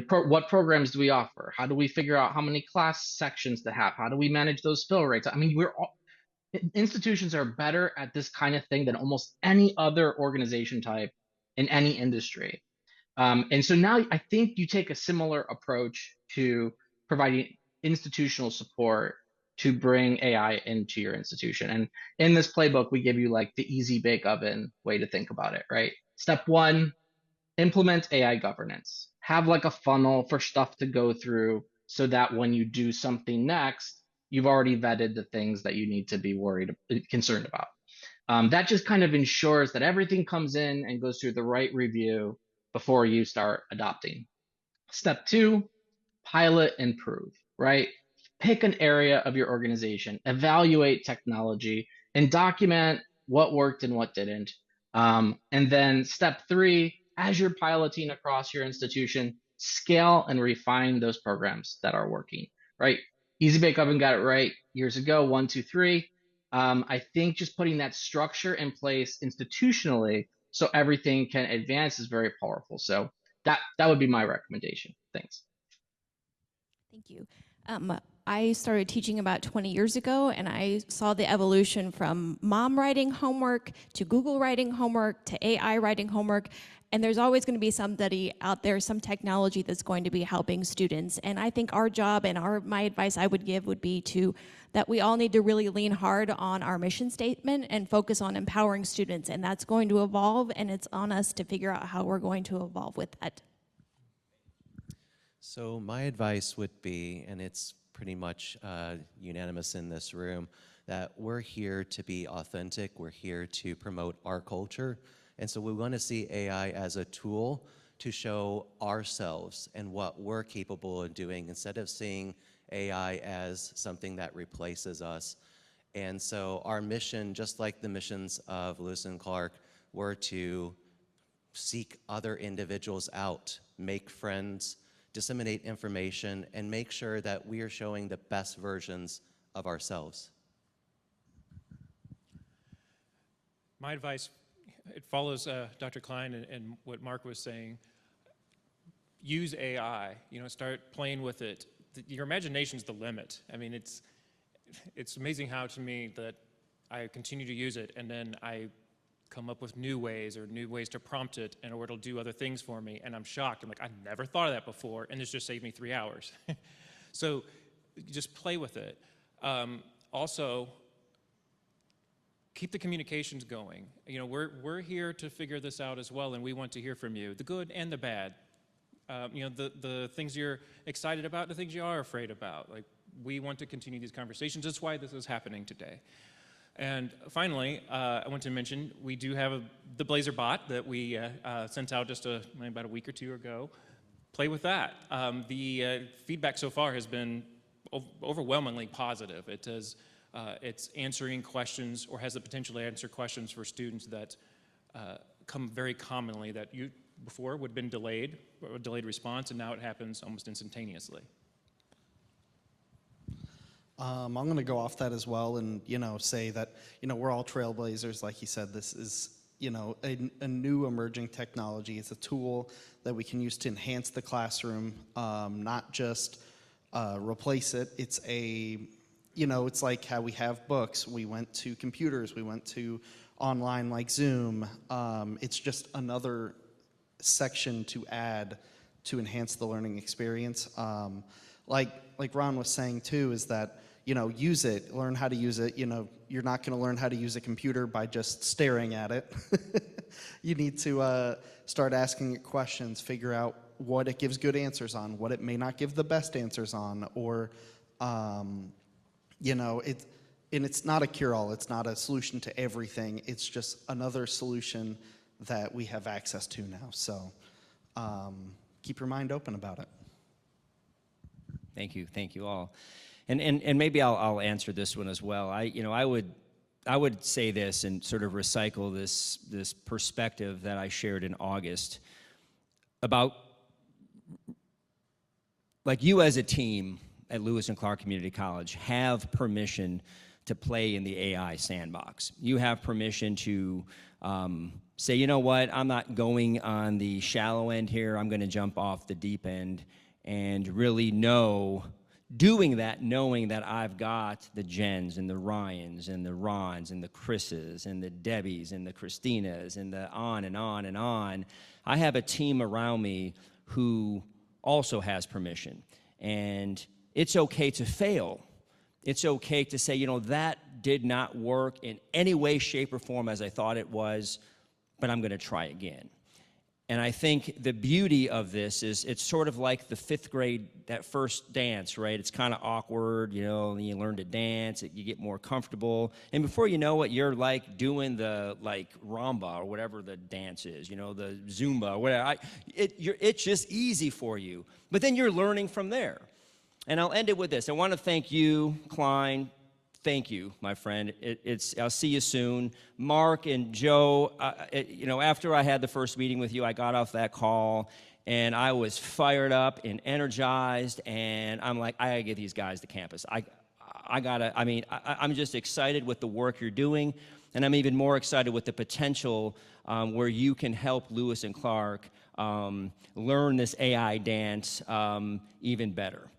what programs do we offer? How do we figure out how many class sections to have? How do we manage those fill rates? I mean, institutions are better at this kind of thing than almost any other organization type in any industry. And so now I think you take a similar approach to providing institutional support to bring AI into your institution. And in this playbook, we give you like the easy bake oven way to think about it, right? Step one, implement AI governance. Have like a funnel for stuff to go through so that when you do something next, you've already vetted the things that you need to be concerned about. That just kind of ensures that everything comes in and goes through the right review before you start adopting. Step two, pilot and prove, right? Pick an area of your organization, evaluate technology, and document what worked and what didn't. And then step three, as you're piloting across your institution, scale and refine those programs that are working, right? Easy Bake Oven got it right years ago, 1, 2, 3. I think just putting that structure in place institutionally so everything can advance is very powerful. So that would be my recommendation. Thanks. Thank you. I started teaching about 20 years ago, and I saw the evolution from mom writing homework to Google writing homework to AI writing homework. And there's always going to be somebody out there, some technology that's going to be helping students. And I think our job and my advice I would give would be that we all need to really lean hard on our mission statement and focus on empowering students. And that's going to evolve, and it's on us to figure out how we're going to evolve with that. So my advice would be, and it's pretty much unanimous in this room, that we're here to be authentic. We're here to promote our culture And so we want to see AI as a tool to show ourselves and what we're capable of doing instead of seeing AI as something that replaces us. And so our mission, just like the missions of Lewis and Clark, were to seek other individuals out, make friends, disseminate information, and make sure that we are showing the best versions of ourselves. My advice, it follows Dr. Clyne and what Mark was saying. Use AI, start playing with it. Your imagination's the limit. I mean, it's amazing how, to me, that I continue to use it, and then I come up with new ways to prompt it, or it'll do other things for me, and I'm shocked. I'm like, I never thought of that before, and this just saved me 3 hours. So just play with it. Also, keep the communications going. We're here to figure this out as well, and we want to hear from you, the good and the bad. The things you're excited about, the things you are afraid about. Like, we want to continue these conversations. That's why this is happening today. And finally, I want to mention, we do have the Blazer bot that we sent out just about a week or two ago. Play with that. The feedback so far has been overwhelmingly positive. It's answering questions, or has the potential to answer questions for students that come very commonly that before would have been delayed, or a delayed response, and now it happens almost instantaneously. I'm going to go off that as well and, say that, we're all trailblazers. Like he said, this is, a new emerging technology. It's a tool that we can use to enhance the classroom, not just replace it. It's it's like how we have books. We went to computers. We went to online like Zoom. It's just another section to add to enhance the learning experience. Like Ron was saying too, is that, use it, learn how to use it. You're not going to learn how to use a computer by just staring at it. You need to start asking it questions, figure out what it gives good answers on, what it may not give the best answers on, or, and it's not a cure-all. It's not a solution to everything. It's just another solution that we have access to now. So keep your mind open about it. Thank you all. And maybe I'll answer this one as well. I would say this and sort of recycle this perspective that I shared in August about, like, you as a team at Lewis and Clark Community College have permission to play in the AI sandbox. You have permission to say, you know what, I'm not going on the shallow end here. I'm going to jump off the deep end and really doing that, knowing that I've got the Jens and the Ryans and the Rons and the Chris's and the Debbies and the Christinas and the on and on and on. I have a team around me who also has permission. And it's okay to fail. It's okay to say, that did not work in any way, shape, or form as I thought it was, but I'm going to try again. And I think the beauty of this is it's sort of like the 5th grade, that first dance, right? It's kind of awkward, and you learn to dance, you get more comfortable. And before you know it, you're like doing the Ramba or whatever the dance is, the Zumba or whatever. It's just easy for you. But then you're learning from there. And I'll end it with this. I want to thank you, Clyne. Thank you, my friend. I'll see you soon. Mark and Joe, after I had the first meeting with you, I got off that call, and I was fired up and energized, and I'm like, I got to get these guys to campus. I'm just excited with the work you're doing, and I'm even more excited with the potential where you can help Lewis and Clark learn this AI dance even better.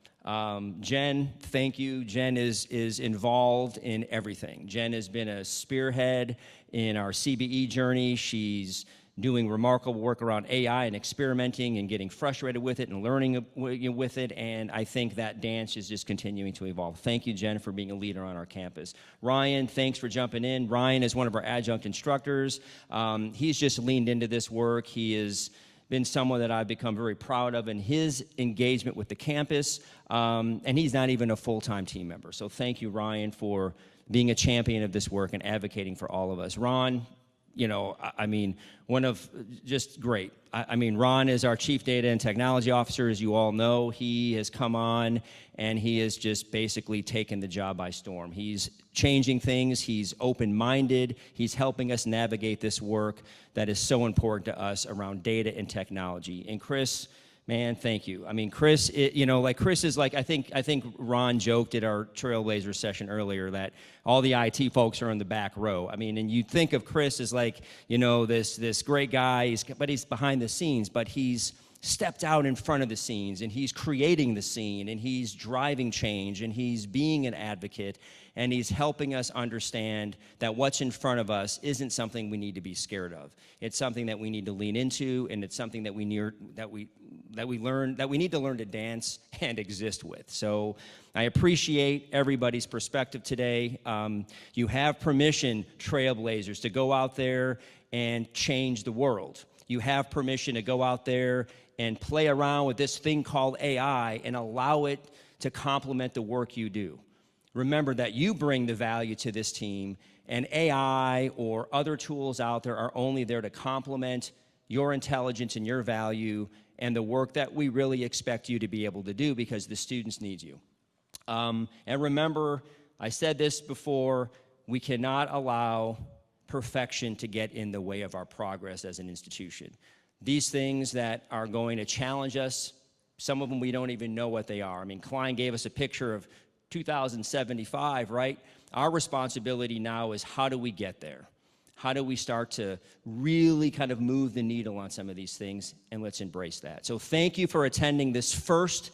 Jen, thank you. Jen is involved in everything. Jen has been a spearhead in our CBE journey. She's doing remarkable work around AI and experimenting and getting frustrated with it and learning with it. And I think that dance is just continuing to evolve. Thank you, Jen, for being a leader on our campus. Ryan, thanks for jumping in. Ryan is one of our adjunct instructors. He's just leaned into this work. He is been someone that I've become very proud of in his engagement with the campus, and he's not even a full-time team member. So thank you, Ryan, for being a champion of this work and advocating for all of us. Ron, I mean, one of just great. I mean, Ron is our Chief Data and Technology Officer, as you all know. He has come on and he has just basically taken the job by storm. He's changing things. He's open-minded. He's helping us navigate this work that is so important to us around data and technology. And Chris, man, thank you. I mean, Chris, Chris is like, I think Ron joked at our Trailblazer session earlier that all the IT folks are in the back row. I mean, and you think of Chris as like, this great guy, but he's behind the scenes, but he's stepped out in front of the scenes, and he's creating the scene, and he's driving change, and he's being an advocate, and he's helping us understand that what's in front of us isn't something we need to be scared of. It's something that we need to lean into, and it's something that we need to learn to dance and exist with. So I appreciate everybody's perspective today. You have permission, Trailblazers, to go out there and change the world. You have permission to go out there and play around with this thing called AI and allow it to complement the work you do. Remember that you bring the value to this team, and AI or other tools out there are only there to complement your intelligence and your value and the work that we really expect you to be able to do, because the students need you. And remember, I said this before, we cannot allow perfection to get in the way of our progress as an institution. These things that are going to challenge us, some of them we don't even know what they are. I mean, Clyne gave us a picture of 2075, right? Our responsibility now is, how do we get there? How do we start to really kind of move the needle on some of these things? And let's embrace that. So thank you for attending this first,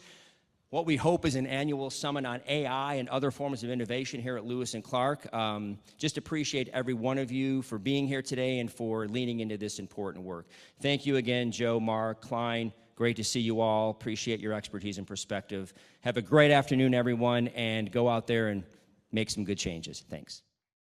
what we hope is an annual summit on AI and other forms of innovation here at Lewis and Clark. Just appreciate every one of you for being here today and for leaning into this important work. Thank you again, Joe, Mark, Clyne. Great to see you all. Appreciate your expertise and perspective. Have a great afternoon, everyone, and go out there and make some good changes. Thanks.